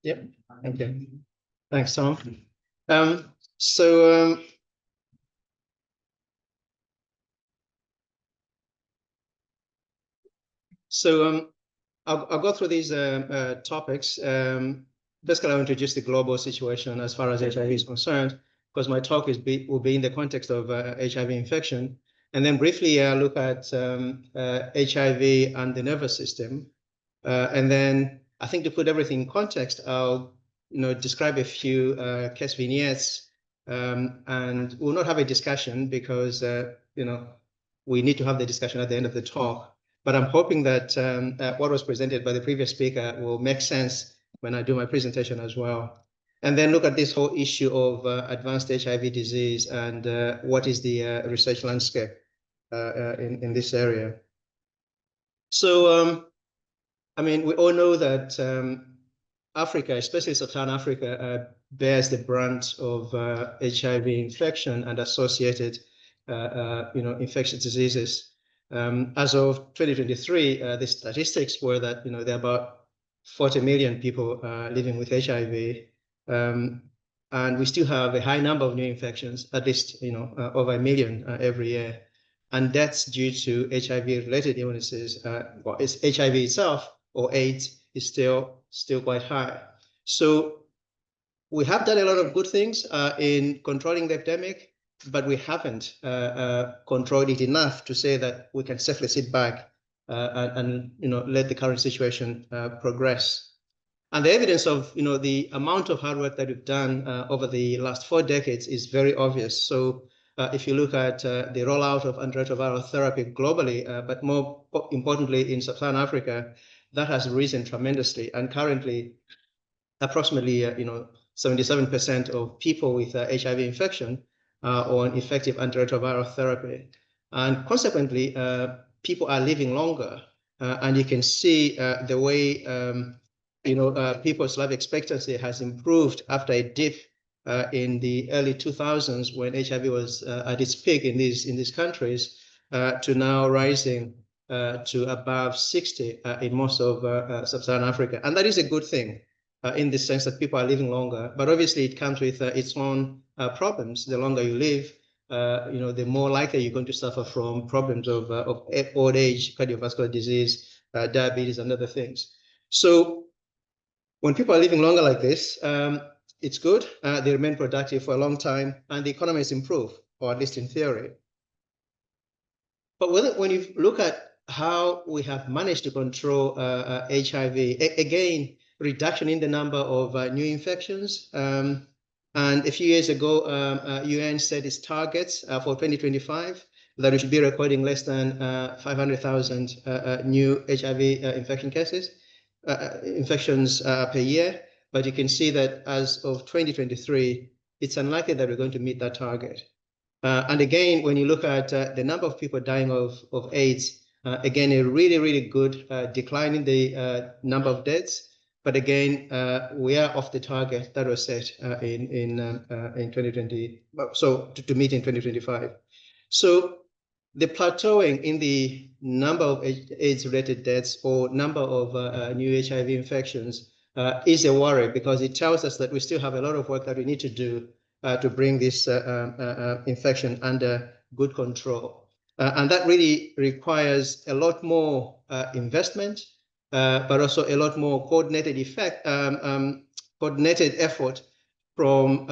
Yep. Okay. Thanks, Tom. So I'll go through these topics. Basically, I want to introduce the global situation as far as HIV is concerned, because my talk will be in the context of HIV infection, and then briefly look at HIV and the nervous system, and then I think to put everything in context, I'll describe a few case vignettes, and we'll not have a discussion because we need to have the discussion at the end of the talk. But I'm hoping that what was presented by the previous speaker will make sense when I do my presentation as well. And then look at this whole issue of advanced HIV disease and what is the research landscape in this area. So, I mean, we all know that Africa, especially Sub-Saharan Africa, bears the brunt of HIV infection and associated, infectious diseases. As of 2023, the statistics were that there are about 40 million people living with HIV, and we still have a high number of new infections, at least over 1 million every year, and that's due to HIV-related illnesses. Well, it's HIV itself or AIDS is still quite high. So we have done a lot of good things in controlling the epidemic, but we haven't controlled it enough to say that we can safely sit back and let the current situation progress. And the evidence of the amount of hard work that we've done over the last 4 decades is very obvious. So if you look at the rollout of antiretroviral therapy globally, but more importantly in Sub-Saharan Africa, that has risen tremendously. And currently, approximately 77% of people with HIV infection are on effective antiretroviral therapy. And consequently, people are living longer. And you can see the way people's life expectancy has improved after a dip in the early 2000s when HIV was at its peak in these countries, to now rising to above 60 in most of Sub-Saharan Africa. And that is a good thing in the sense that people are living longer. But obviously it comes with its own problems. The longer you live, the more likely you're going to suffer from problems of old age, cardiovascular disease, diabetes, and other things. So when people are living longer like this, it's good. They remain productive for a long time, and the economies improve, or at least in theory. But when you look at how we have managed to control HIV, again, reduction in the number of new infections. And a few years ago, UN set its targets for 2025 that we should be recording less than 500,000 new HIV infections per year. But you can see that as of 2023, it's unlikely that we're going to meet that target. And again, when you look at the number of people dying of AIDS, again, a really, really good decline in the number of deaths. But again, we are off the target that was set in 2020, so to meet in 2025. So the plateauing in the number of AIDS-related deaths or number of new HIV infections is a worry, because it tells us that we still have a lot of work that we need to do to bring this infection under good control. And that really requires a lot more investment, but also a lot more coordinated effort from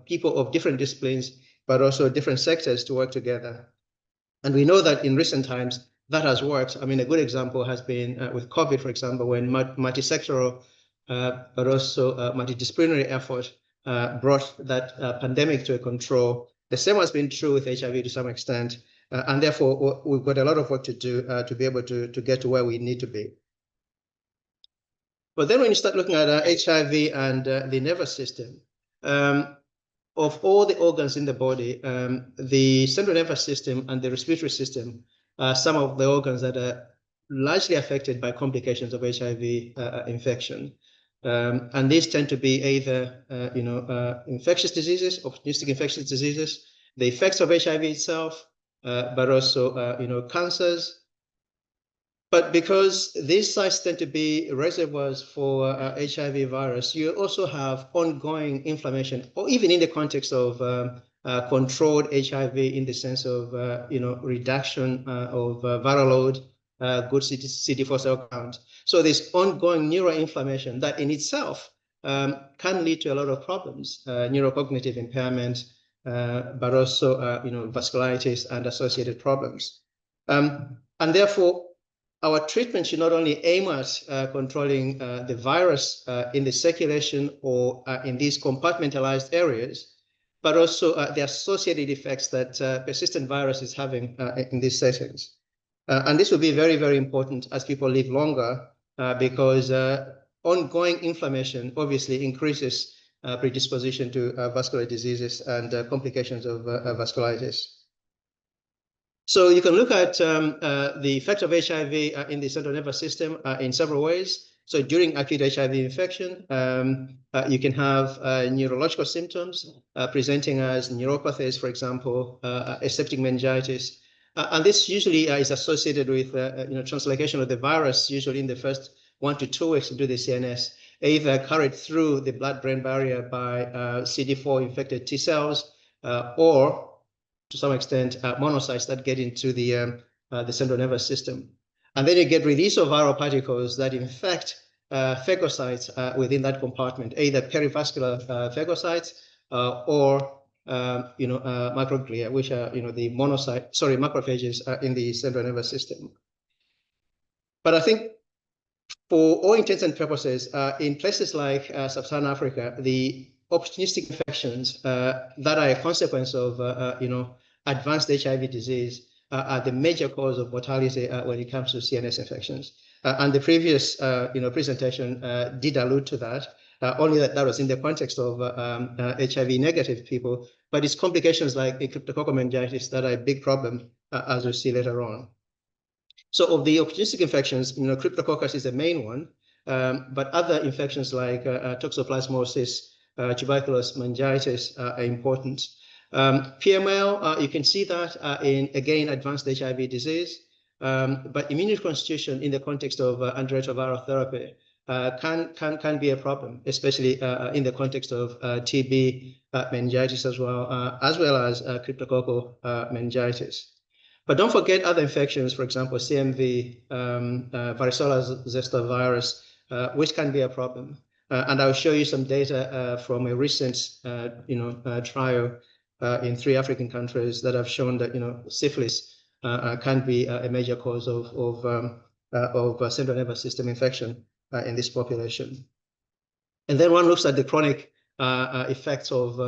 people of different disciplines, but also different sectors to work together. And we know that in recent times that has worked. I mean, a good example has been with COVID, for example, when multi-sectoral but also multidisciplinary effort brought that pandemic to a control. The same has been true with HIV to some extent, and therefore we've got a lot of work to do to be able to get to where we need to be. But then when you start looking at HIV and the nervous system, of all the organs in the body, the central nervous system and the respiratory system are some of the organs that are largely affected by complications of HIV infection. And these tend to be either, infectious diseases, opportunistic infectious diseases, the effects of HIV itself, but also, cancers, But because these sites tend to be reservoirs for HIV virus, you also have ongoing inflammation, or even in the context of controlled HIV, in the sense of reduction of viral load, good CD4 cell count. So there's ongoing neuroinflammation that in itself can lead to a lot of problems, neurocognitive impairment, but also vasculitis and associated problems. And therefore, our treatment should not only aim at controlling the virus in the circulation or in these compartmentalized areas, but also the associated effects that persistent virus is having in these settings. And this will be very, very important as people live longer because ongoing inflammation obviously increases predisposition to vascular diseases and complications of vasculitis. So you can look at the effect of HIV in the central nervous system in several ways. So during acute HIV infection, you can have neurological symptoms presenting as neuropathies, for example, aseptic meningitis. And this usually is associated with translocation of the virus, usually in the first 1 to 2 weeks into the CNS, either carried through the blood-brain barrier by CD4 infected T cells or to some extent, monocytes that get into the central nervous system. And then you get release of viral particles that infect phagocytes within that compartment, either perivascular phagocytes or microglia, which are the macrophages in the central nervous system. But I think for all intents and purposes, in places like sub-Saharan Africa, the opportunistic infections that are a consequence of advanced HIV disease are the major cause of mortality when it comes to CNS infections. And the previous presentation did allude to that, only that was in the context of HIV negative people, but it's complications like cryptococcal meningitis that are a big problem, as we'll see later on. So of the opportunistic infections, cryptococcus is the main one, but other infections like toxoplasmosis, tuberculosis, meningitis are important. PML, you can see that in, again, advanced HIV disease, but immune reconstitution in the context of antiretroviral therapy can be a problem, especially in the context of TB meningitis as well as cryptococcal meningitis. But don't forget other infections, for example, CMV, varicella zoster virus, which can be a problem. And I'll show you some data from a recent, trial in 3 African countries that have shown that, syphilis can be a major cause of central nervous system infection in this population. And then one looks at the chronic effects of,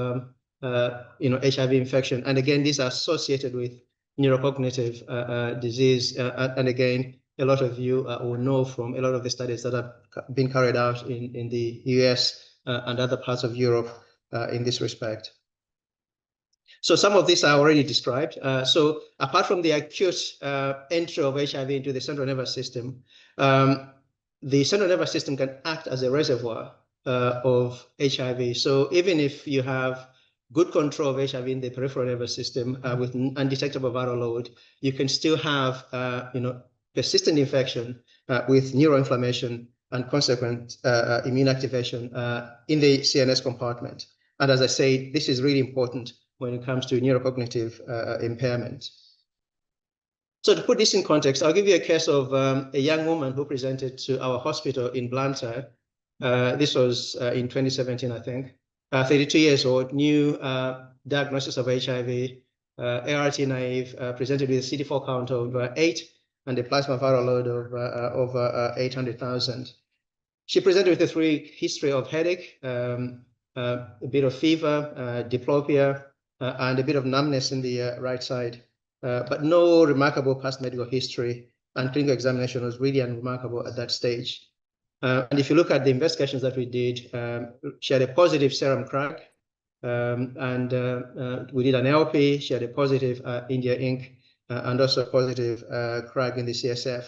HIV infection. And again, these are associated with neurocognitive disease. And again, a lot of you will know from a lot of the studies that have been carried out in the US and other parts of Europe in this respect. So some of these are already described. So apart from the acute entry of HIV into the central nervous system, the central nervous system can act as a reservoir of HIV. So even if you have good control of HIV in the peripheral nervous system with undetectable viral load, you can still have persistent infection with neuroinflammation and consequent immune activation in the CNS compartment. And as I say, this is really important when it comes to neurocognitive impairment. So to put this in context, I'll give you a case of a young woman who presented to our hospital in Blantyre. This was in 2017, I think. 32 years old, new diagnosis of HIV, ART naive, presented with a CD4 count of 8 and a plasma viral load of over 800,000. She presented with a 3-week history of headache, a bit of fever, diplopia, and a bit of numbness in the right side, but no remarkable past medical history, and clinical examination was really unremarkable at that stage. And if you look at the investigations that we did, she had a positive serum crag, and we did an LP. She had a positive India ink, and also a positive crag in the CSF.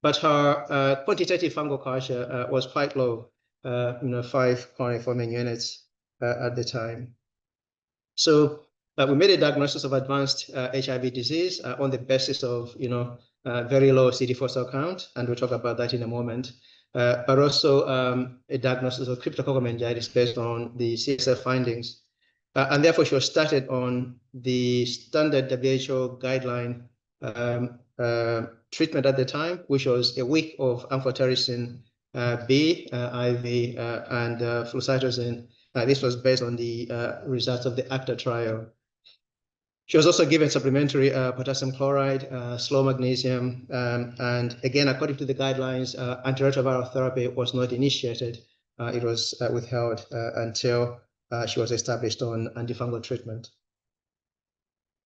But her quantitative fungal culture was quite low, 5 chlorine-forming units at the time. So we made a diagnosis of advanced HIV disease on the basis of, very low CD4 cell count, and we'll talk about that in a moment, but also a diagnosis of cryptococcal meningitis based on the CSF findings. And therefore, she was started on the standard WHO guideline treatment at the time, which was a week of amphotericin B, IV, and flucytosine. This was based on the results of the ACTA trial. She was also given supplementary potassium chloride, slow magnesium, and again, according to the guidelines, antiretroviral therapy was not initiated. It was withheld until she was established on antifungal treatment.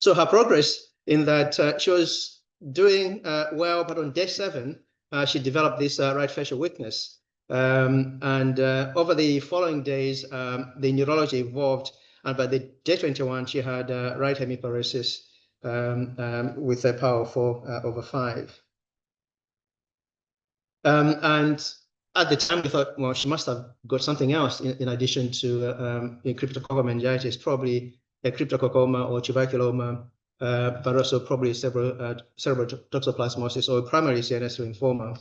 So her progress in that she was doing well, but on day 7, she developed this right facial weakness. And over the following days, the neurology evolved. And by the day 21, she had right hemiparesis with a power of 4/5. And at the time, we thought, well, she must have got something else in addition to cryptococcal meningitis, probably a cryptococcoma or tuberculoma, but also probably cerebral toxoplasmosis or primary CNS lymphoma.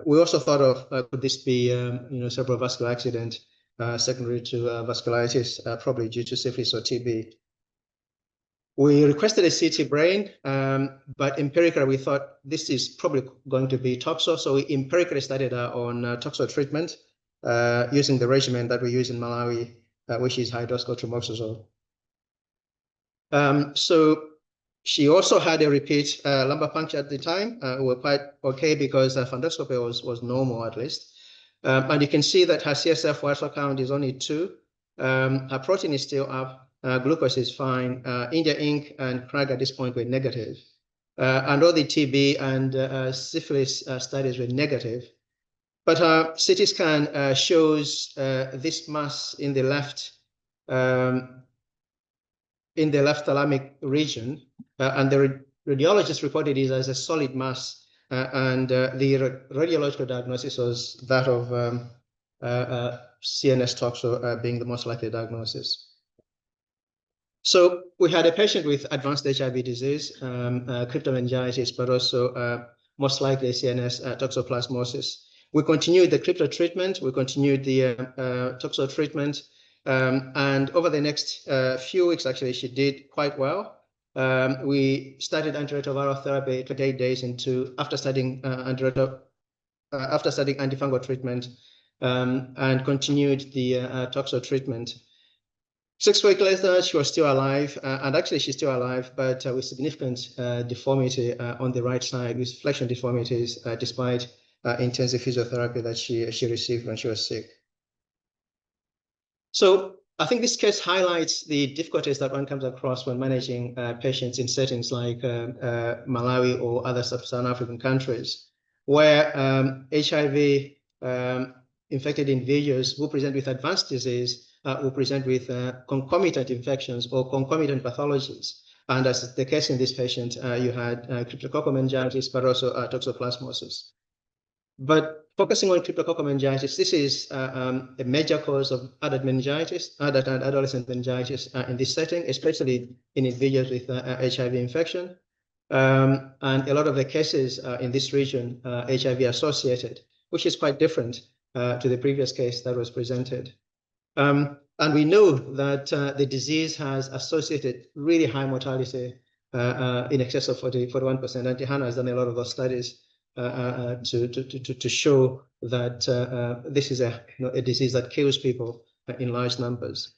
We also thought of could this be cerebral vascular accident secondary to vasculitis, probably due to syphilis or TB. We requested a CT brain, but empirically we thought this is probably going to be toxo. So we empirically started on toxo treatment using the regimen that we use in Malawi, which is high-dose cotrimoxazole. So she also had a repeat lumbar puncture at the time. We were quite okay because fundoscopy was normal at least. And you can see that her CSF white cell count is only 2. Her protein is still up. Glucose is fine. India Inc. and CRAG at this point were negative. And all the TB and syphilis studies were negative. But her CT scan shows this mass in the left thalamic region. And the radiologist reported it as a solid mass. And the radiological diagnosis was that of CNS toxo being the most likely diagnosis. So we had a patient with advanced HIV disease, cryptomeningitis, but also most likely CNS toxoplasmosis. We continued the crypto treatment. We continued the toxo treatment. And over the next few weeks, actually, she did quite well. We started antiretroviral therapy 28 days after starting antifungal treatment and continued the toxo treatment. 6 weeks later, she was still alive, and actually she's still alive, but with significant deformity on the right side, with flexion deformities, despite intensive physiotherapy that she received when she was sick. So I think this case highlights the difficulties that one comes across when managing patients in settings like Malawi or other sub-Saharan African countries, where HIV infected individuals who present with advanced disease will present with concomitant infections or concomitant pathologies. And as the case in this patient, you had cryptococcal meningitis, but also toxoplasmosis. But focusing on cryptococcal meningitis, this is a major cause of adult meningitis, adult and adolescent meningitis in this setting, especially in individuals with HIV infection. And a lot of the cases in this region are HIV-associated, which is quite different to the previous case that was presented. And we know that the disease has associated really high mortality in excess of 41%. And Hannah has done a lot of those studies to show that this is a disease that kills people in large numbers.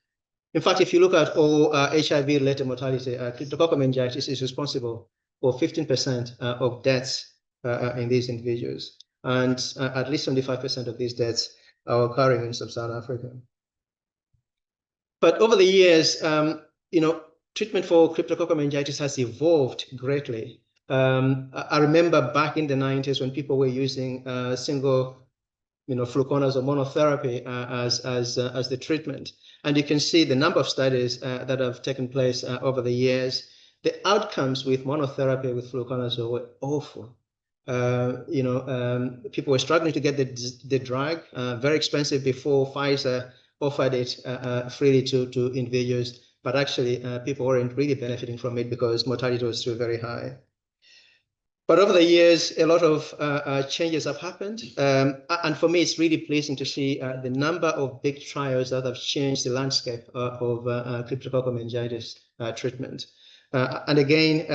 In fact, if you look at all HIV-related mortality, cryptococcal meningitis is responsible for 15% of deaths in these individuals. And at least 75% of these deaths are occurring in sub-Saharan Africa. But over the years, treatment for cryptococcal meningitis has evolved greatly. I remember back in the 90s when people were using single, fluconazole monotherapy as the treatment, and you can see the number of studies that have taken place over the years. The outcomes with monotherapy with fluconazole were awful. People were struggling to get the drug, very expensive before Pfizer offered it freely to individuals, but actually people weren't really benefiting from it because mortality was still very high. But over the years, a lot of changes have happened. And for me, it's really pleasing to see the number of big trials that have changed the landscape of cryptococcal meningitis treatment. And again,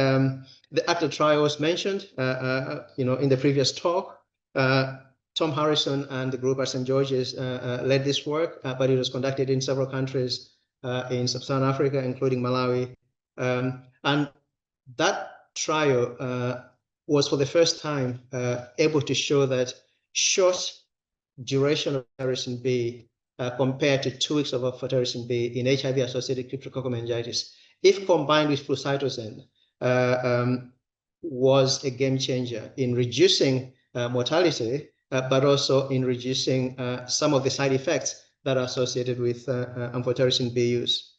the ACTA trial was mentioned, in the previous talk. Tom Harrison and the group at St. George's led this work, but it was conducted in several countries in sub-Saharan Africa, including Malawi. And that trial was for the first time able to show that short duration of amphotericin B compared to 2 weeks of amphotericin B in HIV-associated cryptococcal meningitis, if combined with flucytosine, was a game changer in reducing mortality, but also in reducing some of the side effects that are associated with amphotericin B use.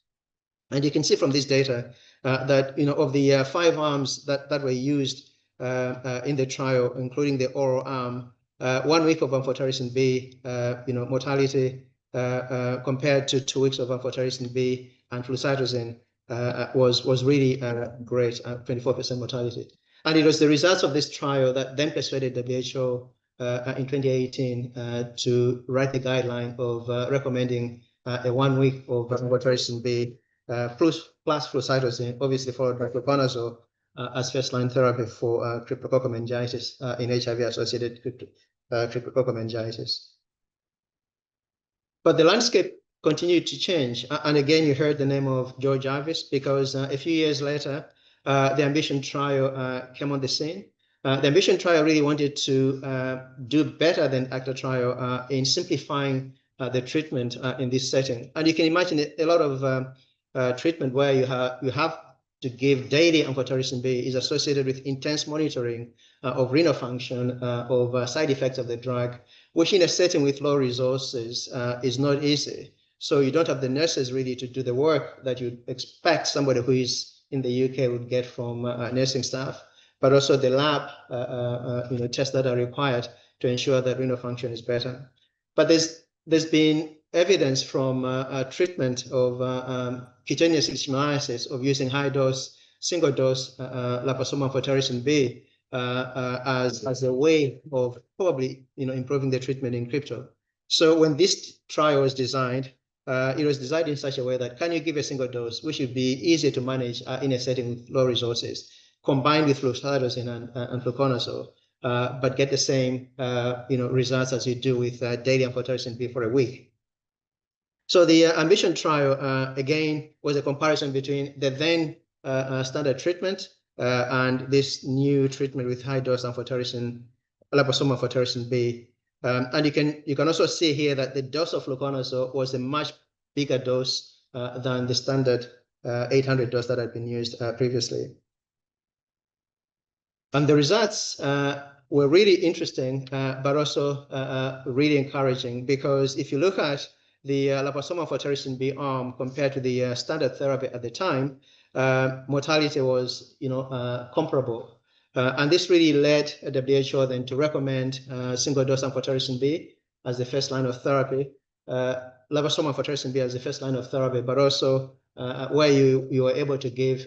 And you can see from this data that, of the 5 arms that were used in the trial, including the oral arm, 1 week of amphotericin B, mortality compared to 2 weeks of amphotericin B and flucytosine was really great, 24% mortality. And it was the results of this trial that then persuaded WHO in 2018 to write the guideline of recommending a 1 week of amphotericin B plus flucytosine, obviously followed by fluconazole, as first-line therapy for cryptococcal meningitis in HIV-associated cryptococcal meningitis. But the landscape continued to change. And again, you heard the name of George Jarvis, because a few years later, the Ambition trial came on the scene. The Ambition trial really wanted to do better than ACTA trial in simplifying the treatment in this setting. And you can imagine a lot of treatment where you have to give daily amphotericin B is associated with intense monitoring of renal function, of side effects of the drug, which in a setting with low resources is not easy. So you don't have the nurses really to do the work that you'd expect somebody who is in the UK would get from nursing staff, but also the lab tests that are required to ensure that renal function is better. But there's been evidence from treatment of cutaneous leishmaniasis of using high-dose, single-dose liposomal amphotericin B as a way of probably improving the treatment in crypto. So when this trial was designed, it was designed in such a way that can you give a single dose, which would be easier to manage in a setting with low resources, combined with flucytosine and fluconazole, but get the same results as you do with daily amphotericin B for a week. So the Ambition trial, again, was a comparison between the then standard treatment and this new treatment with high-dose liposomal amphotericin B. And you can also see here that the dose of fluconazole was a much bigger dose than the standard 800 dose that had been used previously. And the results were really interesting, but also really encouraging, because if you look at the liposomal amphotericin B arm compared to the standard therapy at the time, mortality was comparable. And this really led WHO then to recommend single-dose amphotericin B as the first line of therapy, liposomal amphotericin B as the first line of therapy, but also where you were able to give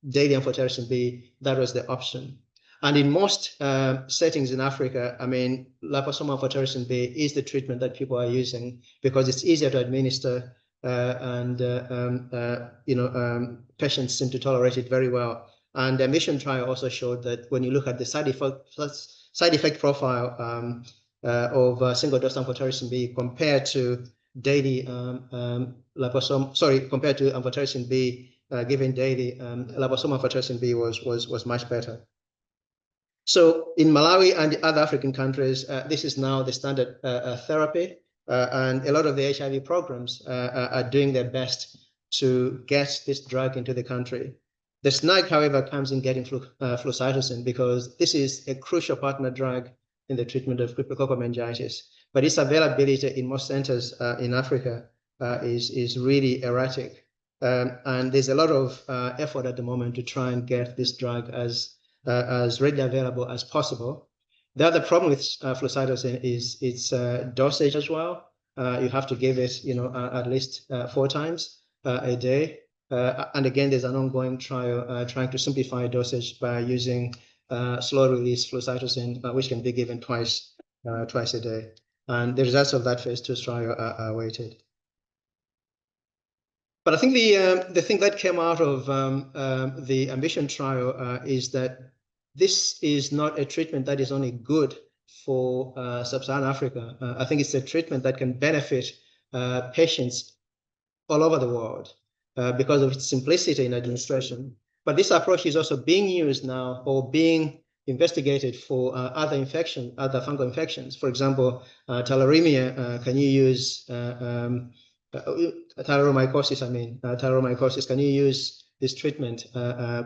daily amphotericin B, that was the option. And in most settings in Africa, I mean, liposomal amphotericin B is the treatment that people are using because it's easier to administer, and patients seem to tolerate it very well. And the Ambition trial also showed that when you look at the side effect profile of single-dose amphotericin B compared to daily compared to amphotericin B given daily, liposomal amphotericin B was much better. So in Malawi and the other African countries, this is now the standard therapy, and a lot of the HIV programs are doing their best to get this drug into the country. The snag, however, comes in getting flucytosine, because this is a crucial partner drug in the treatment of cryptococcal meningitis, but its availability in most centers in Africa is really erratic. And there's a lot of effort at the moment to try and get this drug as readily available as possible. The other problem with flucytosine is its dosage as well. You have to give it, at least 4 times a day. And again, there's an ongoing trial trying to simplify dosage by using slow-release flucytosine, which can be given twice a day. And the results of that phase 2 trial are awaited. But I think the thing that came out of the Ambition trial is that this is not a treatment that is only good for sub-Saharan Africa. I think it's a treatment that can benefit patients all over the world because of its simplicity in administration. But this approach is also being used now or being investigated for other fungal infections. For example, tularemia, can you use tyromycosis, tyromycosis, can you use this treatment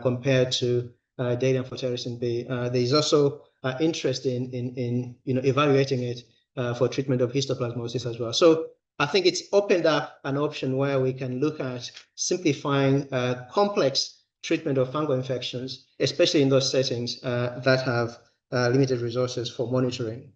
compared to daily amphotericin B? There is also interest in evaluating it for treatment of histoplasmosis as well. So I think it's opened up an option where we can look at simplifying complex treatment of fungal infections, especially in those settings that have limited resources for monitoring.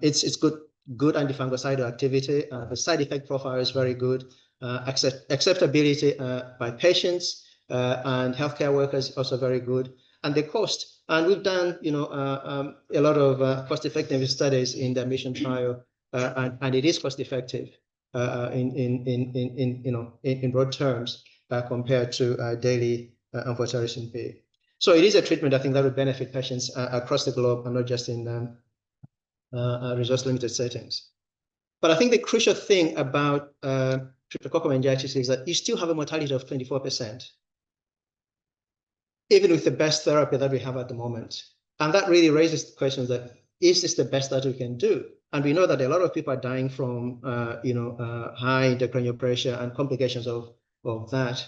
It's good antifungicidal activity. The side effect profile is very good. Acceptability by patients and healthcare workers also very good. And the cost. And we've done a lot of cost-effectiveness studies in the Ambition trial, and it is cost-effective in broad terms compared to daily amphotericin B. So it is a treatment I think that would benefit patients across the globe and not just in resource-limited settings. But I think the crucial thing about cryptococcal meningitis is that you still have a mortality of 24%, even with the best therapy that we have at the moment. And that really raises the question that, is this the best that we can do? And we know that a lot of people are dying from high intracranial pressure and complications of that.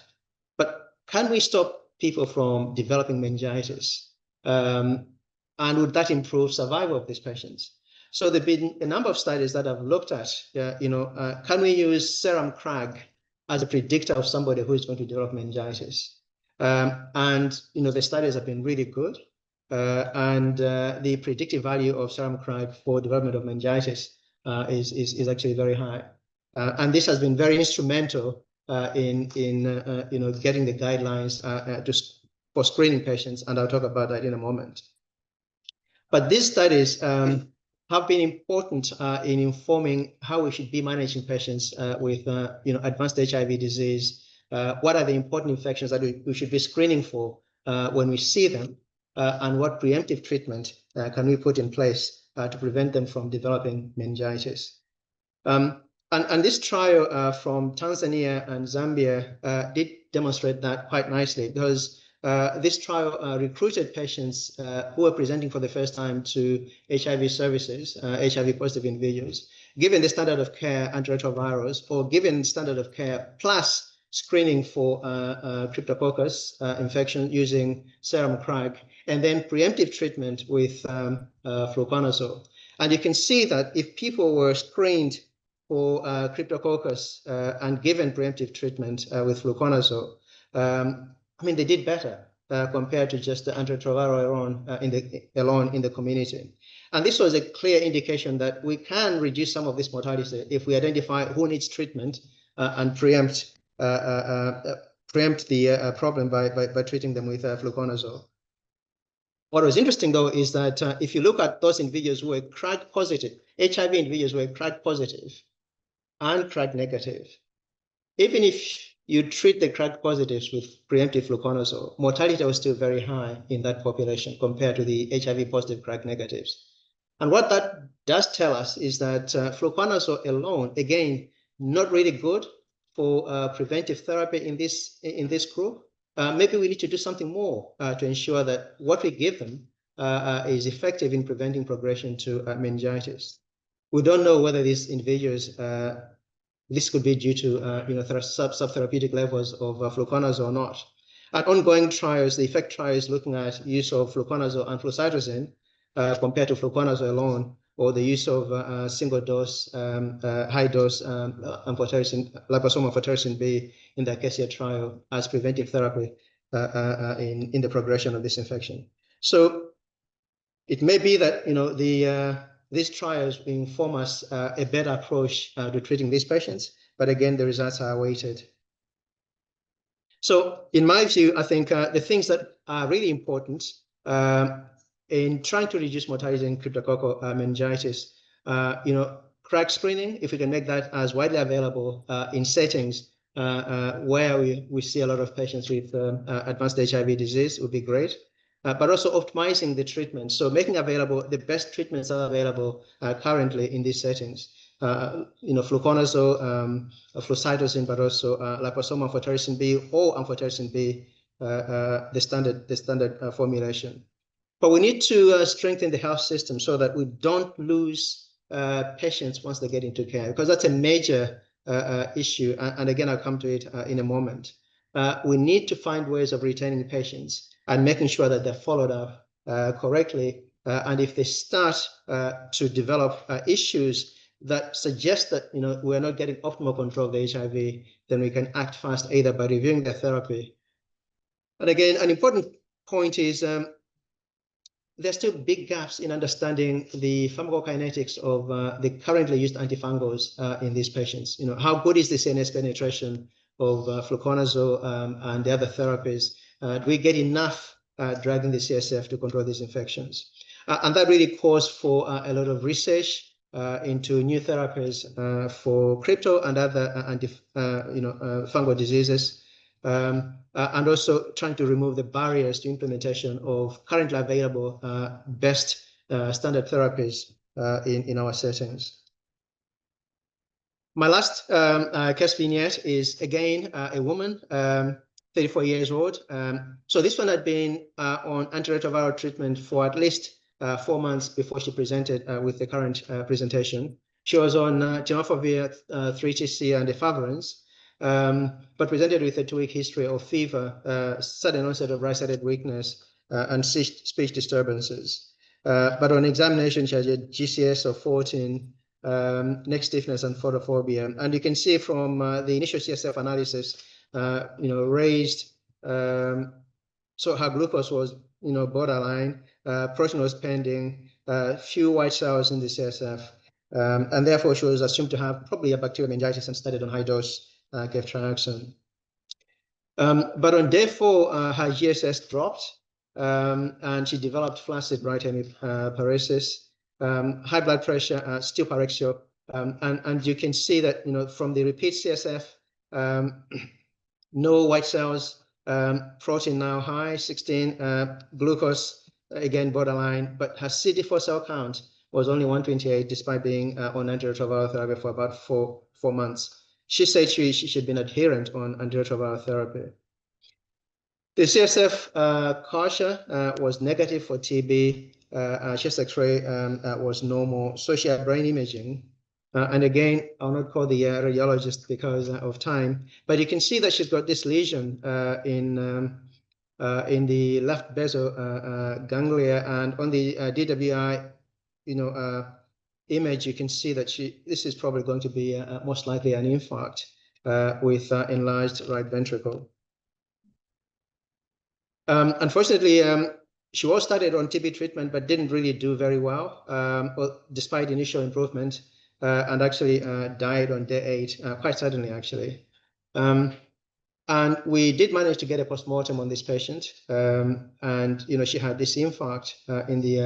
But can we stop people from developing meningitis? And would that improve survival of these patients? So there have been a number of studies that have looked at, can we use serum CRAG as a predictor of somebody who is going to develop meningitis? And the studies have been really good. And the predictive value of serum CRAG for development of meningitis is actually very high. And this has been very instrumental in getting the guidelines for screening patients, and I'll talk about that in a moment. But these studies have been important in informing how we should be managing patients with advanced HIV disease. What are the important infections that we should be screening for when we see them, and what preemptive treatment can we put in place to prevent them from developing meningitis? And this trial from Tanzania and Zambia did demonstrate that quite nicely, because this trial recruited patients who were presenting for the first time to HIV services, HIV-positive individuals, given the standard of care antiretrovirals, or given standard of care plus screening for cryptococcus infection using serum CRAG, and then preemptive treatment with fluconazole. And you can see that if people were screened for cryptococcus and given preemptive treatment with fluconazole, they did better compared to just the antiretroviral alone in the community. And this was a clear indication that we can reduce some of this mortality if we identify who needs treatment and preempt the problem by treating them with fluconazole. What was interesting, though, is that if you look at those individuals who were CRAG positive, HIV individuals who were CRAG positive and CRAG negative, even if you treat the CRAG positives with preemptive fluconazole, mortality was still very high in that population compared to the HIV positive CRAG negatives. And what that does tell us is that fluconazole alone, again, not really good for preventive therapy in this group. Maybe we need to do something more to ensure that what we give them is effective in preventing progression to meningitis. We don't know whether these individuals, this could be due to sub-therapeutic levels of fluconazole or not. At ongoing trials, the effect trial is looking at use of fluconazole and flucytosine compared to fluconazole alone, or the use of single-dose, high-dose liposomal amphotericin B in the Acacia trial as preventive therapy in the progression of this infection. So it may be that these trials inform us a better approach to treating these patients, but again, the results are awaited. So in my view, I think the things that are really important in trying to reduce mortality in cryptococcal meningitis, crack screening, if we can make that as widely available in settings where we see a lot of patients with advanced HIV disease would be great. But also optimizing the treatment. So making available the best treatments that are available currently in these settings. Fluconazole, flucytosine, but also liposomal amphotericin B or amphotericin B, the standard formulation. But we need to strengthen the health system so that we don't lose patients once they get into care, because that's a major issue. And again, I'll come to it in a moment. We need to find ways of retaining patients and making sure that they're followed up correctly. And if they start to develop issues that suggest that we're not getting optimal control of the HIV, then we can act fast, either by reviewing their therapy. And again, an important point is there's still big gaps in understanding the pharmacokinetics of the currently used antifungals in these patients. How good is the CNS penetration of fluconazole and the other therapies? Do we get enough drug in the CSF to control these infections? And that really calls for a lot of research into new therapies for crypto and other fungal diseases. And also trying to remove the barriers to implementation of currently available best standard therapies in our settings. My last case vignette is, again, a woman, 34 years old. So this one had been on antiretroviral treatment for at least 4 months before she presented with the current presentation. She was on tenofovir 3-TC and efavirenz, but presented with a 2-week history of fever, sudden onset of right-sided weakness, and speech disturbances. But on examination, she had a GCS of 14, neck stiffness and photophobia. And you can see from the initial CSF analysis, raised, so her glucose was, borderline, protein was pending, few white cells in the CSF, and therefore she was assumed to have probably a bacterial meningitis and started on high-dose ceftriaxone. But on day 4, her GSS dropped, and she developed flaccid right hemiparesis, high blood pressure, still pyrexia, and you can see that from the repeat CSF, no white cells, protein now high, 16, glucose again borderline, but her CD4 cell count was only 128 despite being on antiretroviral therapy for about four months. She said she'd been adherent on antiretroviral therapy. The CSF culture was negative for TB. Chest X-ray was normal. So she had brain imaging. And again, I'll not call the radiologist because of time, but you can see that she's got this lesion in the left basal ganglia, and on the DWI, image, you can see that this is probably going to be most likely an infarct with enlarged right ventricle. Unfortunately, she was started on TB treatment, but didn't really do very well, despite initial improvement. And actually died on day 8, quite suddenly, actually. And we did manage to get a postmortem on this patient. And she had this infarct in the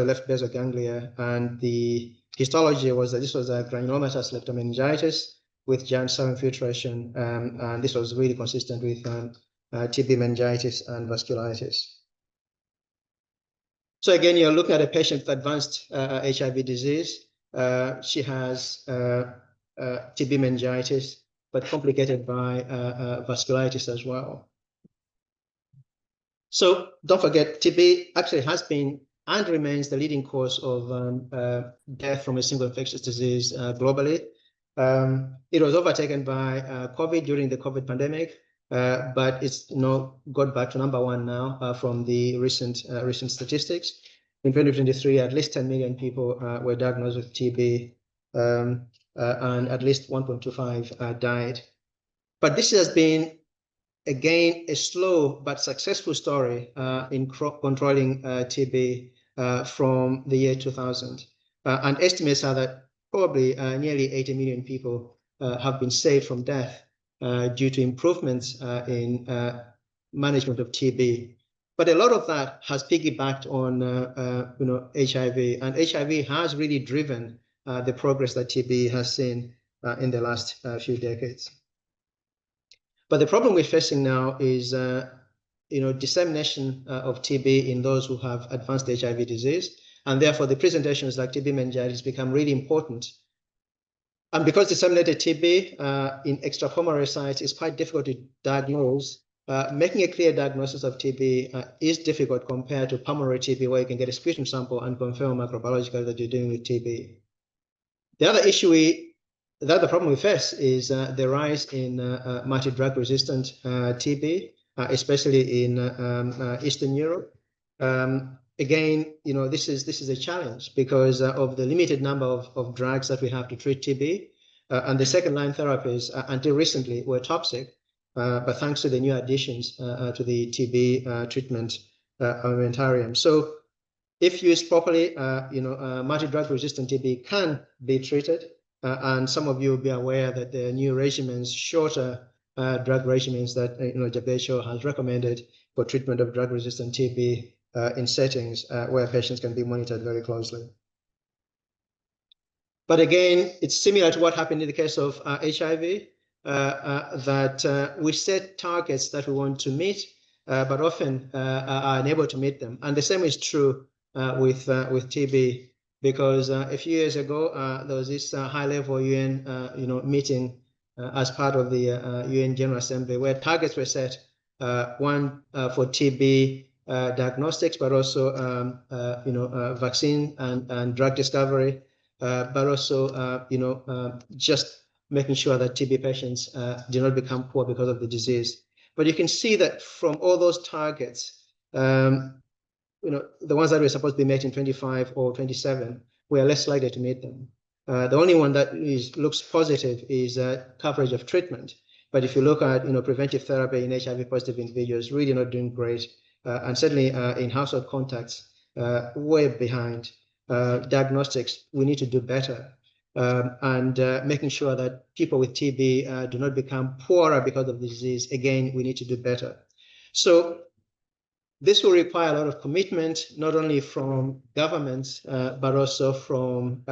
left basal ganglia. And the histology was that this was a granulomatous leptomeningitis with giant cell infiltration. And this was really consistent with TB meningitis and vasculitis. So again, you're looking at a patient with advanced HIV disease. She has TB meningitis, but complicated by vasculitis as well. So don't forget, TB actually has been and remains the leading cause of death from a single infectious disease globally. It was overtaken by COVID during the COVID pandemic, but it's got back to #1 now from the recent statistics. In 2023, at least 10 million people were diagnosed with TB, and at least 1.25 died. But this has been, again, a slow but successful story in controlling TB from the year 2000. And estimates are that probably nearly 80 million people have been saved from death due to improvements in management of TB. But a lot of that has piggybacked on HIV, and HIV has really driven the progress that TB has seen in the last few decades. But the problem we're facing now is dissemination of TB in those who have advanced HIV disease, and therefore the presentations like TB meningitis become really important. And because disseminated TB in extrapulmonary sites is quite difficult to diagnose, making a clear diagnosis of TB is difficult compared to pulmonary TB, where you can get a sputum sample and confirm microbiologically that you're dealing with TB. The other problem we face is the rise in multi-drug resistant TB, especially in Eastern Europe. Again, this is a challenge because of the limited number of drugs that we have to treat TB, and the second-line therapies until recently were toxic, but thanks to the new additions to the TB treatment armamentarium. So, if used properly, multi-drug resistant TB can be treated, and some of you will be aware that the new regimens, shorter drug regimens that WHO has recommended for treatment of drug-resistant TB in settings where patients can be monitored very closely. But again, it's similar to what happened in the case of HIV, that we set targets that we want to meet, but often are unable to meet them. And the same is true with TB, because a few years ago, there was this high-level UN meeting as part of the UN General Assembly, where targets were set, one for TB diagnostics, but also vaccine and drug discovery, but also just making sure that TB patients do not become poor because of the disease. But you can see that from all those targets, the ones that were supposed to be met in 25 or 27, we are less likely to meet them. The only one that looks positive is coverage of treatment. But if you look at preventive therapy in HIV-positive individuals, really not doing great, and certainly in household contacts, way behind. Diagnostics, we need to do better, and making sure that people with TB do not become poorer because of the disease. Again, we need to do better. So this will require a lot of commitment, not only from governments, but also from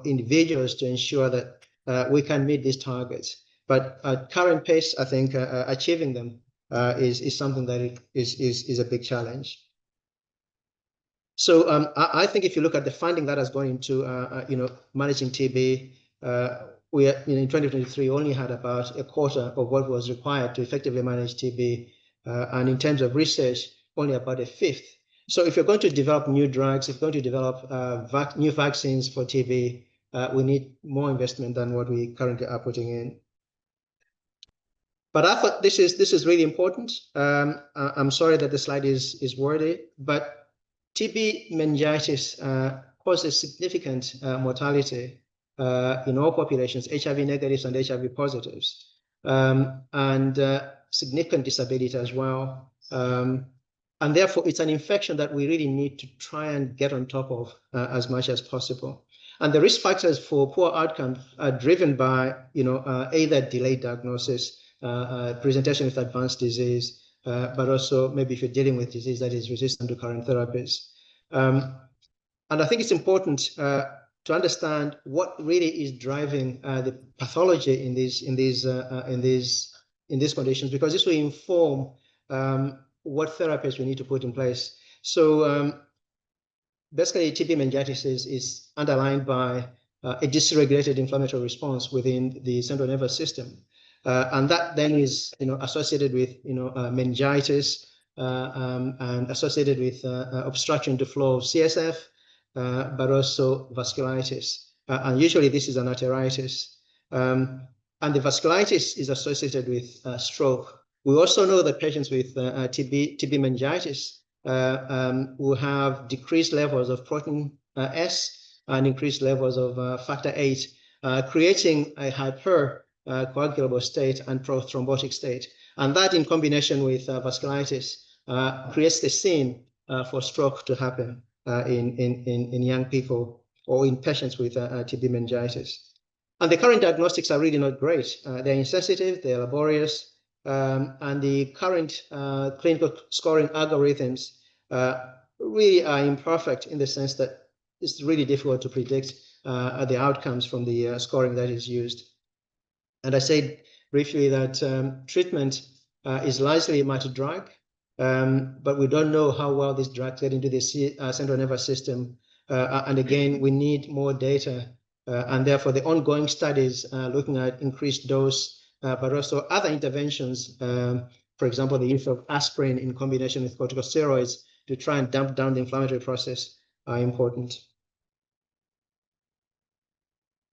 individuals to ensure that we can meet these targets. But at current pace, I think achieving them is something that is a big challenge. So I think if you look at the funding that has gone into managing TB, we in 2023 only had about a quarter of what was required to effectively manage TB, and in terms of research, only about a fifth. So if you're going to develop new drugs, if you're going to develop new vaccines for TB, we need more investment than what we currently are putting in. But I thought this is really important. I'm sorry that the slide is wordy, but TB meningitis causes significant mortality in all populations, HIV negatives and HIV positives, and significant disability as well. And therefore, it's an infection that we really need to try and get on top of as much as possible. And the risk factors for poor outcomes are driven by either delayed diagnosis, presentation with advanced disease, but also maybe if you're dealing with disease that is resistant to current therapies. And I think it's important to understand what really is driving the pathology in these conditions, because this will inform what therapies we need to put in place. So basically, TB meningitis is underlined by a dysregulated inflammatory response within the central nervous system. And that then is associated with meningitis and associated with obstruction to flow of CSF, but also vasculitis. And usually this is an arteritis. And the vasculitis is associated with stroke. We also know that patients with TB meningitis will have decreased levels of protein S and increased levels of factor VIII, creating a hypercoagulable state and prothrombotic state. And that, in combination with vasculitis, creates the scene for stroke to happen in young people or in patients with TB meningitis. And the current diagnostics are really not great. They're insensitive, they're laborious, and the current clinical scoring algorithms really are imperfect in the sense that it's really difficult to predict the outcomes from the scoring that is used. And I said briefly that treatment is largely multi-drug, but we don't know how well these drugs get into the central nervous system. And again, we need more data, and therefore the ongoing studies looking at increased dose, but also other interventions, for example, the use of aspirin in combination with corticosteroids to try and damp down the inflammatory process are important.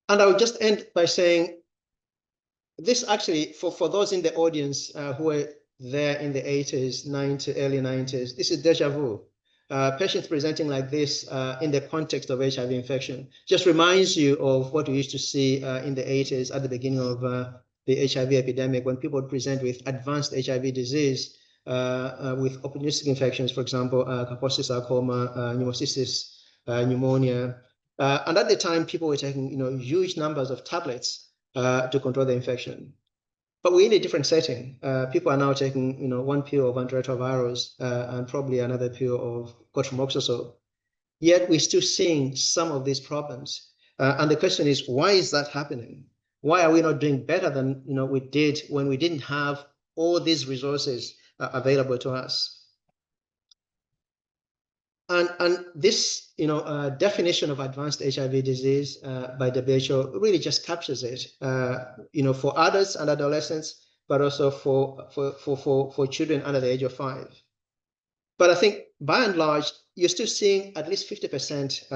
And I would just end by saying this actually, for those in the audience who were there in the 80s, 90s, early 90s, this is deja vu. Patients presenting like this in the context of HIV infection just reminds you of what we used to see in the 80s at the beginning of the HIV epidemic, when people would present with advanced HIV disease with opportunistic infections, for example, Kaposi sarcoma, pneumocystis, pneumonia. And at the time, people were taking huge numbers of tablets to control the infection. But we're in a different setting. People are now taking, one pill of antiretrovirals and probably another pill of cotrimoxazole. Yet we're still seeing some of these problems. And the question is, why is that happening? Why are we not doing better than we did when we didn't have all these resources available to us? And this, definition of advanced HIV disease by WHO really just captures it, for adults and adolescents, but also for children under the age of 5. But I think by and large, you're still seeing at least 50%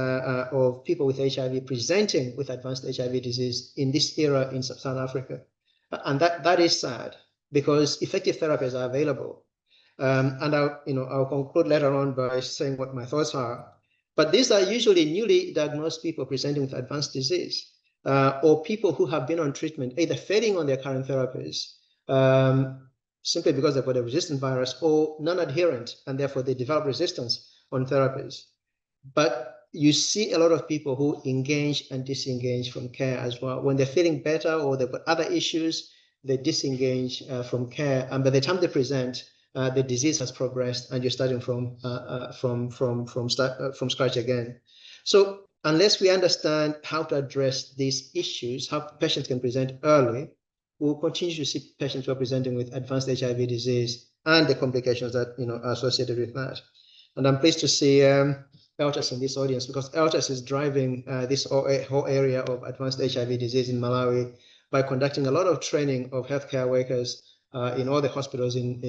of people with HIV presenting with advanced HIV disease in this era in sub-Saharan Africa. And that is sad, because effective therapies are available. And I'll conclude later on by saying what my thoughts are. But these are usually newly diagnosed people presenting with advanced disease, or people who have been on treatment, either failing on their current therapies, simply because they've got a resistant virus, or non-adherent, and therefore they develop resistance on therapies. But you see a lot of people who engage and disengage from care as well. When they're feeling better or they've got other issues, they disengage from care. And by the time they present, the disease has progressed, and you're starting from scratch again. So unless we understand how to address these issues, how patients can present early, we'll continue to see patients who are presenting with advanced HIV disease and the complications that are associated with that. And I'm pleased to see ELTAS in this audience, because ELTAS is driving this whole area of advanced HIV disease in Malawi by conducting a lot of training of healthcare workers in all the hospitals in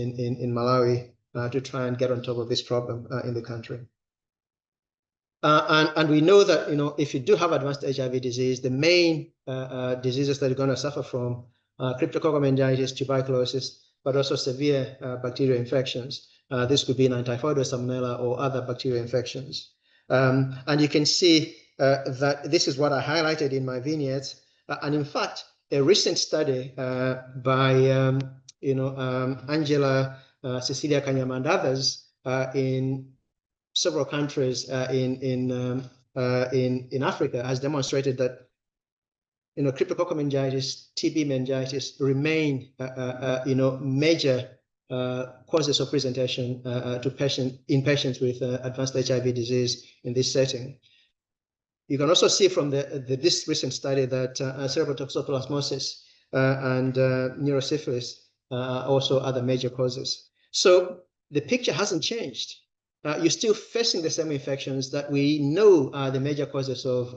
Malawi to try and get on top of this problem in the country. And we know that if you do have advanced HIV disease, the main diseases that you're going to suffer from are cryptococcal meningitis, tuberculosis, but also severe bacterial infections. This could be an typhoid or salmonella or other bacterial infections. And you can see that this is what I highlighted in my vignettes. And in fact, a recent study by Angela, Cecilia Kanyama, and others in several countries in Africa has demonstrated that cryptococcal meningitis, TB meningitis remain major causes of presentation to patients with advanced HIV disease in this setting. You can also see from this recent study that cerebral toxoplasmosis and neurosyphilis are also other major causes. So the picture hasn't changed. You're still facing the same infections that we know are the major causes of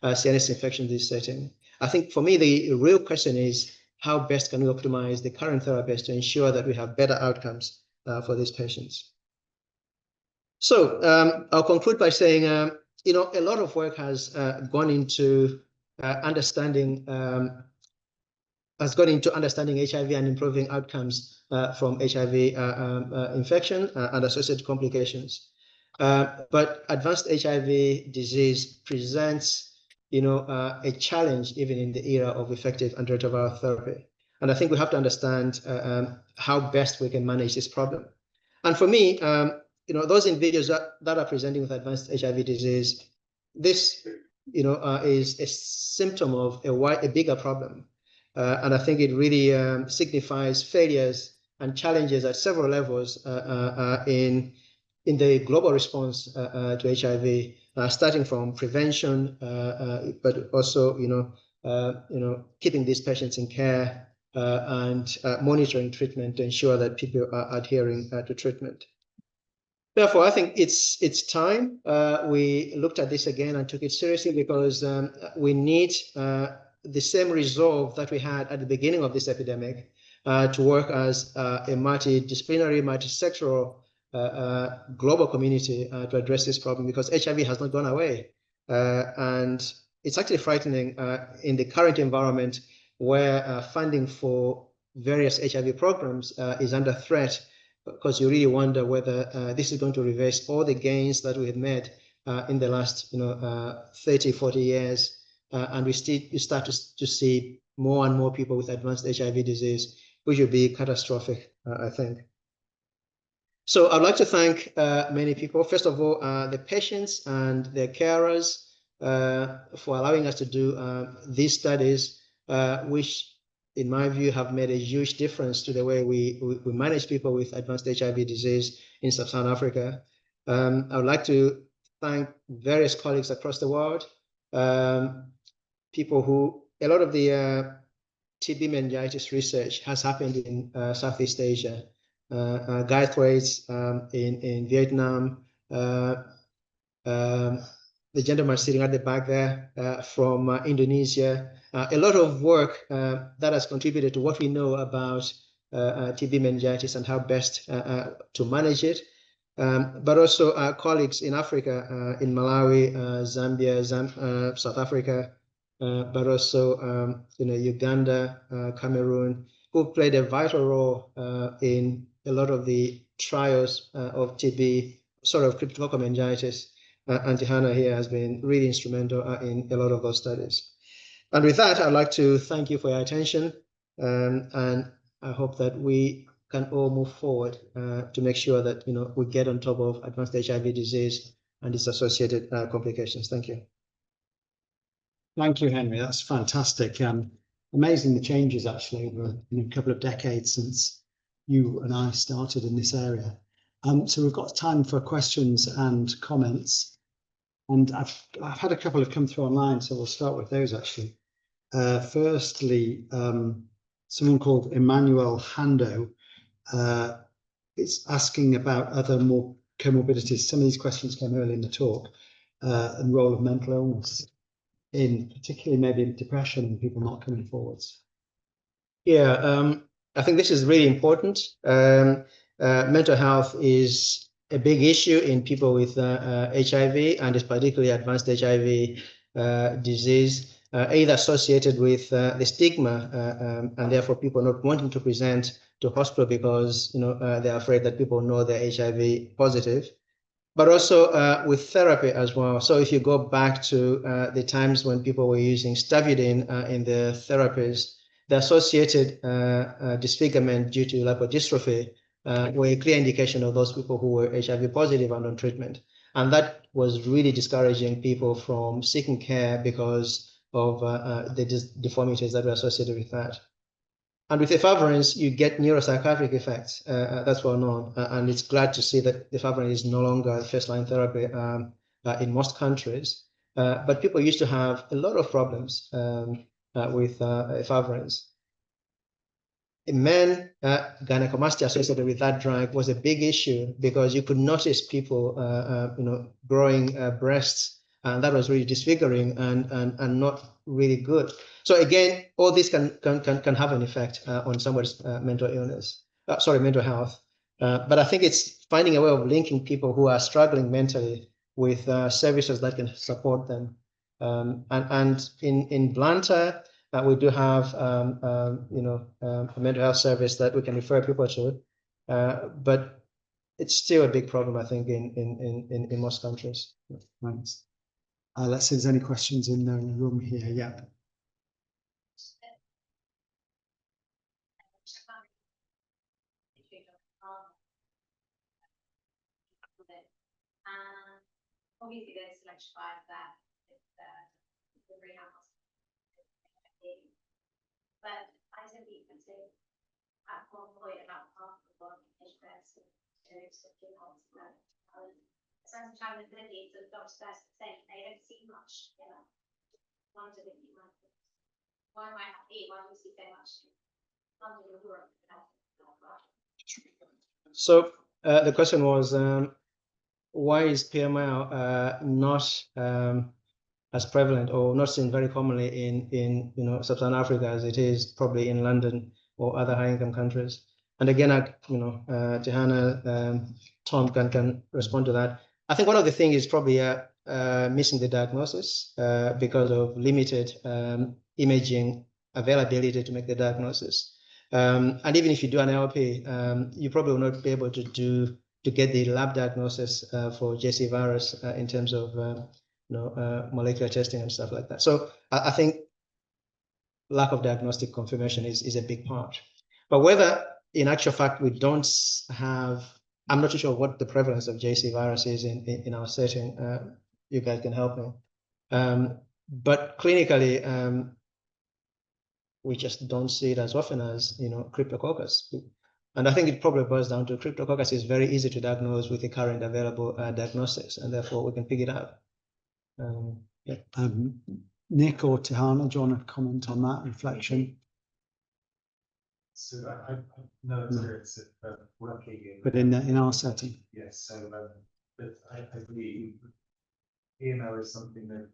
CNS infection in this setting. I think for me, the real question is, how best can we optimize the current therapies to ensure that we have better outcomes for these patients? So I'll conclude by saying, a lot of work has gone into understanding HIV and improving outcomes from HIV infection and associated complications. But advanced HIV disease presents, a challenge even in the era of effective antiretroviral therapy. And I think we have to understand how best we can manage this problem. And for me, those individuals that are presenting with advanced HIV disease, this, is a symptom of a bigger problem. And I think it really signifies failures and challenges at several levels in the global response to HIV, starting from prevention, but also keeping these patients in care and monitoring treatment to ensure that people are adhering to treatment. Therefore, I think it's time we looked at this again and took it seriously, because we need the same resolve that we had at the beginning of this epidemic to work as a multidisciplinary, multisectoral global community to address this problem, because HIV has not gone away. And it's actually frightening in the current environment where funding for various HIV programs is under threat, because you really wonder whether this is going to reverse all the gains that we have made in the last 30, 40 years. And you start to see more and more people with advanced HIV disease, which will be catastrophic, I think. So I'd like to thank many people. First of all, the patients and their carers for allowing us to do these studies, which in my view have made a huge difference to the way we manage people with advanced HIV disease in sub-Saharan Africa. I would like to thank various colleagues across the world, people who, a lot of the TB meningitis research has happened in Southeast Asia. Guy Thwaites in Vietnam, the gentleman sitting at the back there from Indonesia. A lot of work that has contributed to what we know about TB meningitis and how best to manage it. But also our colleagues in Africa, in Malawi, Zambia, South Africa, but also Uganda, Cameroon, who played a vital role in a lot of the trials of TB, sort of cryptococcal meningitis. Auntie Hannah here has been really instrumental in a lot of those studies. And with that, I'd like to thank you for your attention, and I hope that we can all move forward to make sure that we get on top of advanced HIV disease and its associated complications. Thank you. Thank you, Henry. That's fantastic. Amazing the changes actually over a couple of decades since you and I started in this area. So we've got time for questions and comments. And I've had a couple have come through online, so we'll start with those actually. Firstly, someone called Emmanuel Hando is asking about other more comorbidities. Some of these questions came early in the talk, and role of mental illness in particularly maybe depression and people not coming forwards. Yeah, I think this is really important. Mental health is a big issue in people with HIV, and is particularly advanced HIV disease, either associated with the stigma and therefore people not wanting to present to hospital because they're afraid that people know they're HIV positive, but also with therapy as well. So if you go back to the times when people were using stavudine in their therapies, the associated disfigurement due to lipodystrophy were a clear indication of those people who were HIV positive and on treatment. And that was really discouraging people from seeking care because of the deformities that were associated with that. And with efavirenz, you get neuropsychiatric effects. That's well known. And it's glad to see that efavirenz is no longer first-line therapy in most countries. But people used to have a lot of problems with efavirenz. In men, gynecomastia associated with that drug was a big issue because you could notice people, growing breasts, and that was really disfiguring and not really good. So again, all this can have an effect on somebody's mental health. But I think it's finding a way of linking people who are struggling mentally with services that can support them. And in Blantyre, we do have a mental health service that we can refer people to, but it's still a big problem, I think, in most countries. Thanks. Let's see if there's any questions in the room here. Yeah. Obviously, there's selection bias there. but I said we can say at one point about half of the world is breast some time with the needs of doctors saying they don't see much, you know. Wonder if you might why am I happy? Why do we see so much? So the question was, why is PML not as prevalent or not seen very commonly in sub-Saharan Africa as it is probably in London or other high-income countries? And again, Johanna, Tom can respond to that. I think one of the things is probably missing the diagnosis because of limited imaging availability to make the diagnosis. And even if you do an LP, you probably will not be able to get the lab diagnosis for JC virus in terms of molecular testing and stuff like that. So I think lack of diagnostic confirmation is a big part. But whether in actual fact we don't have, I'm not too sure what the prevalence of JC virus is in our setting. You guys can help me. But clinically, we just don't see it as often as Cryptococcus. And I think it probably boils down to Cryptococcus is very easy to diagnose with the current available diagnostics, and therefore we can pick it up. Yeah. Nick or Tehana, do you want to comment on that reflection? So I have no experience of working but in our setting. Yes, so but I believe EML is something that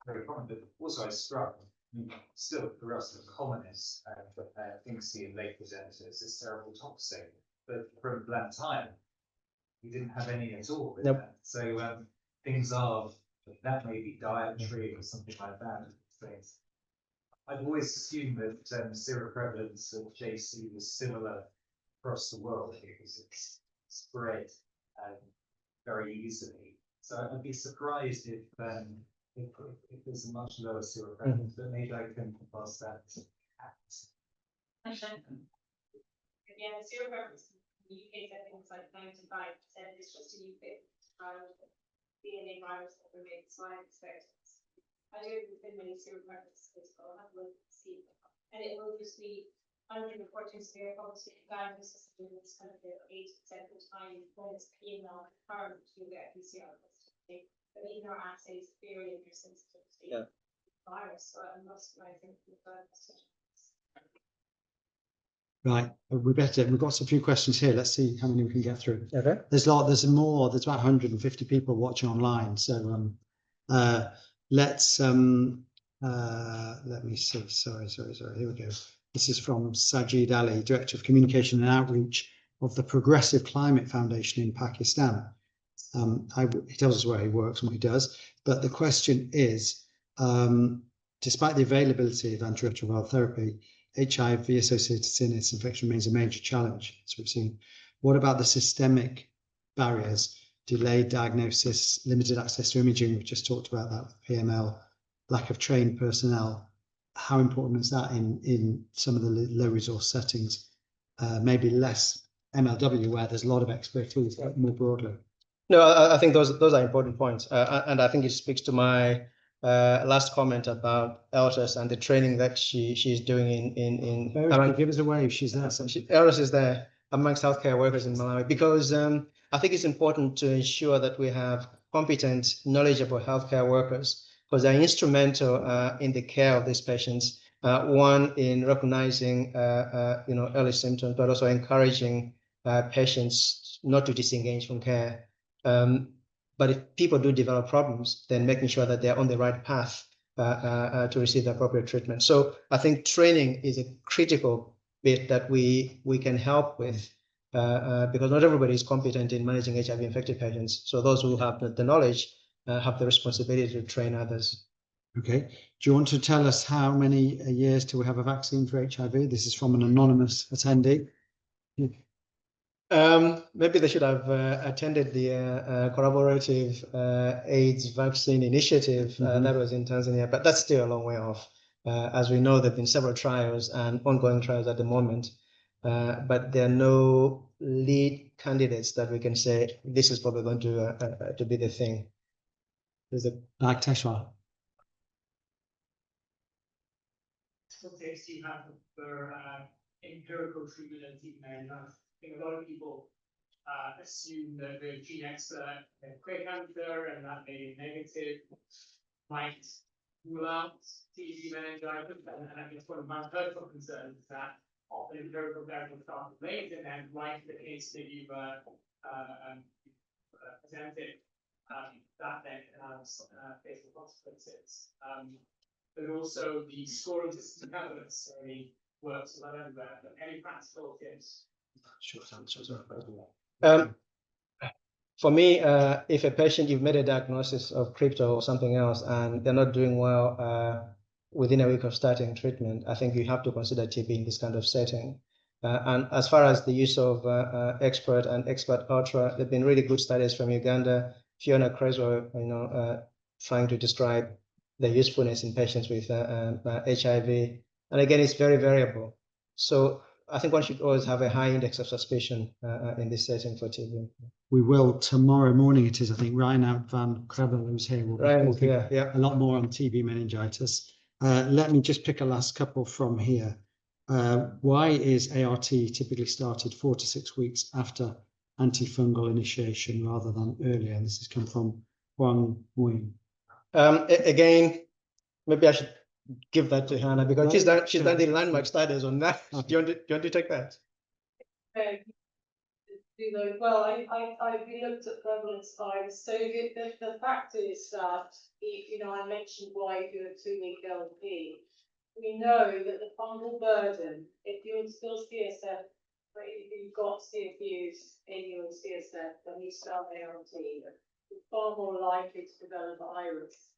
very common, but also I struggle. I mean, still for us the commonest thing seen in late presenters is cerebral toxic, but from that time we didn't have any at all with that. So things are that may be dietary or something like that. Things. I've always assumed that seroprevalence of JC was similar across the world because it's spread very easily. So I'd be surprised if there's a much lower seroprevalence, but maybe I can pass that to Kat. Yeah, the seroprevalence in the UK I think it's like 95%. It's just a UK DNA virus that remains, so I expect. I don't think there's been many seroprevalence cases, but I'll have a look and see. And it will just be underreporting severe obviously diagnosis of this kind of 80% of the time when it's PML current to get PCR positive. But even our assays vary in their sensitivity virus, so I must I think the first. Right, we've got a few questions here. Let's see how many we can get through. Okay. There's more. There's about 150 people watching online. So let's let me see. Sorry. Here we go. This is from Sajid Ali, Director of Communication and Outreach of the Progressive Climate Foundation in Pakistan. He tells us where he works and what he does. But the question is, despite the availability of antiretroviral therapy, HIV-associated CNS infection remains a major challenge, as we've seen. What about the systemic barriers, delayed diagnosis, limited access to imaging? We just talked about that with PML, lack of trained personnel. How important is that in some of the low resource settings? Maybe less MLW where there's a lot of expertise, but more broadly. No, I think those are important points, and I think it speaks to my last comment about Eltis and the training that she's doing in give us a wave. She's there. Eltis is there amongst healthcare workers in Malawi because I think it's important to ensure that we have competent, knowledgeable healthcare workers because they're instrumental in the care of these patients. One in recognizing early symptoms, but also encouraging patients not to disengage from care. But if people do develop problems, then making sure that they're on the right path to receive the appropriate treatment. So I think training is a critical bit that we can help with because not everybody is competent in managing HIV-infected patients. So those who have the knowledge have the responsibility to train others. Okay. Do you want to tell us how many years till we have a vaccine for HIV? This is from an anonymous attendee. Maybe they should have attended the collaborative AIDS vaccine initiative that was in Tanzania, but that's still a long way off. As we know, there have been several trials and ongoing trials at the moment, but there are no lead candidates that we can say this is probably going to be the thing. Like Teshwa. practical tips you have for empirical treatment of TB-meningitis? I think a lot of people assume that the gene expert had quick answer and that they negative might rule out TB meningitis. And I guess one of my personal concerns is that often empirical therapy starts late, and then like the case that you've presented, that then has fatal consequences. But also the scoring system never necessarily works well everywhere. But any practical tips? Short answers. For me, if a patient, you've made a diagnosis of crypto or something else and they're not doing well within a week of starting treatment, I think you have to consider TB in this kind of setting. And as far as the use of expert and expert ultra, there have been really good studies from Uganda. Fiona Creswell, trying to describe the usefulness in patients with HIV. And again, it's very variable. So I think one should always have a high index of suspicion in this setting for TB. We will tomorrow morning. It is, I think, Reinhard van Krebbel, who's here, will be talking a lot more on TB meningitis. Let me just pick a last couple from here. Why is ART typically started 4 to 6 weeks after antifungal initiation rather than earlier? And this has come from Huang Wing. Again, maybe I should give that to Hannah because she's done the landmark studies on that. Okay. Do you want to take that? Well, we looked at prevalence virus. So the fact is that I mentioned why you do a 2-week LP. We know that the fungal burden, if you're still CSF, if you've got CFUs in your CSF, then you start ART, you're far more likely to develop iris.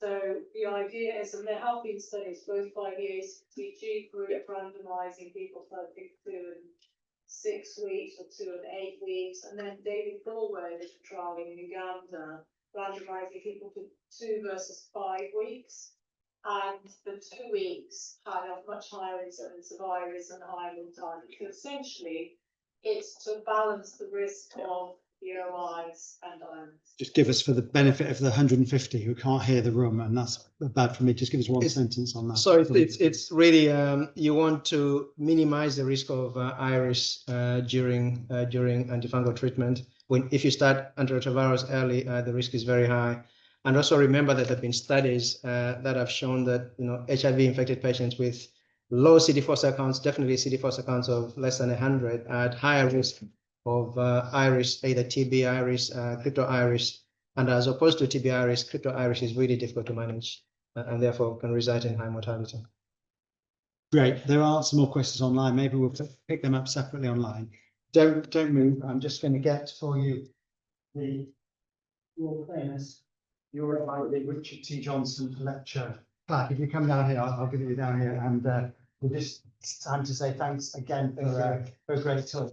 So the idea is, and there have been studies both by the ACTG group randomizing people for 2 and 6 weeks or 2 and 8 weeks, and then David Forward is a trial in Uganda randomizing people to 2 versus 5 weeks. And the 2 weeks had a much higher incidence of iris and higher mortality. So essentially, it's to balance the risk of POIs and iris. Just give us, for the benefit of the 150 who can't hear the room, and that's bad for me, just give us one sentence on that. So it's really, you want to minimize the risk of iris during antifungal treatment. If you start antiretrovirals early, the risk is very high. And also remember that there have been studies that have shown that HIV-infected patients with low CD4 cell counts, definitely CD4 cell counts of less than 100, are at higher risk of iris, either TB iris, crypto iris, and as opposed to TB iris, crypto iris is really difficult to manage and therefore can result in high mortality. Great. There are some more questions online. Maybe we'll pick them up separately online. Don't move. I'm just going to get for you the world famous Richard T. Johnson lecture plaque. If you come down here, I'll give you down here, and we'll just time to say thanks again for a great talk.